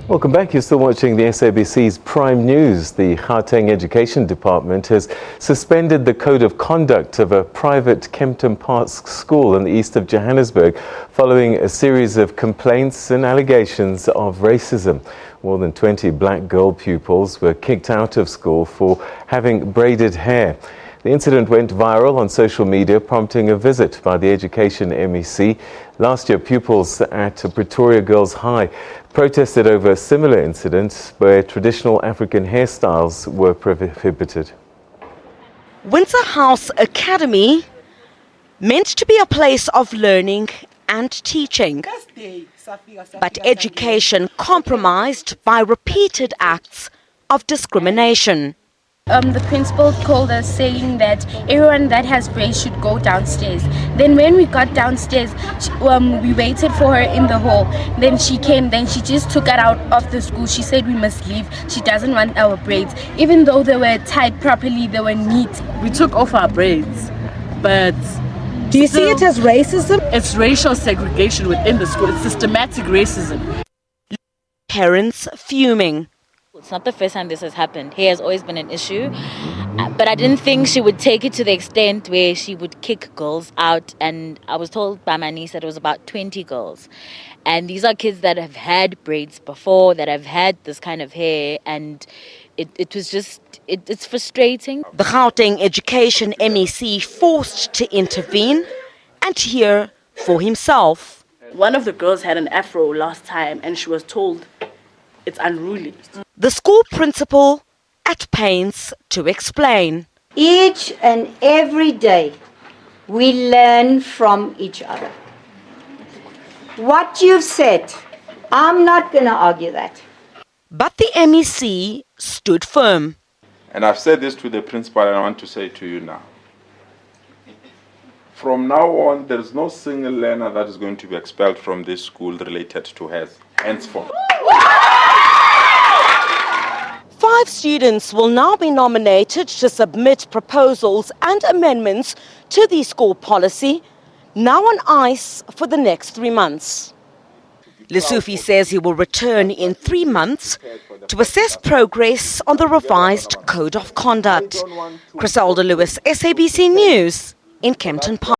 Welcome back. You're still watching the SABC's Prime News. The Gauteng Education Department has suspended the code of conduct of a private Kempton Park School in the east of Johannesburg following a series of complaints and allegations of racism. More than 20 black girl pupils were kicked out of school for having braided hair. The incident went viral on social media, prompting a visit by the Education MEC. Last year, pupils at Pretoria Girls High protested over a similar incident where traditional African hairstyles were prohibited. Windsor House Academy, meant to be a place of learning and teaching, but education compromised by repeated acts of discrimination. The principal called us saying that everyone that has braids should go downstairs. Then when we got downstairs, we waited for her in the hall. Then she came, then she just took us out of the school. She said we must leave. She doesn't want our braids. Even though they were tied properly, they were neat. We took off our braids, but... Do you see it as racism? It's racial segregation within the school. It's systematic racism. Parents fuming. It's not the first time this has happened. Hair has always been an issue, but I didn't think she would take it to the extent where she would kick girls out. And I was told by my niece that it was about 20 girls. And these are kids that have had braids before, that have had this kind of hair, and it's frustrating. The Gauteng Education MEC forced to intervene and hear for himself. One of the girls had an afro last time, and she was told it's unruly. The school principal at pains to explain. Each and every day, we learn from each other. What you've said, I'm not going to argue that. But the MEC stood firm. And I've said this to the principal, and I want to say it to you now. From now on, there is no single learner that is going to be expelled from this school related to hers, henceforth. 5 students will now be nominated to submit proposals and amendments to the school policy, now on ice for the next 3 months. Lesufi says he will return in 3 months to assess progress on the revised Code of Conduct. Griselda Lewis, SABC News in Kempton Park.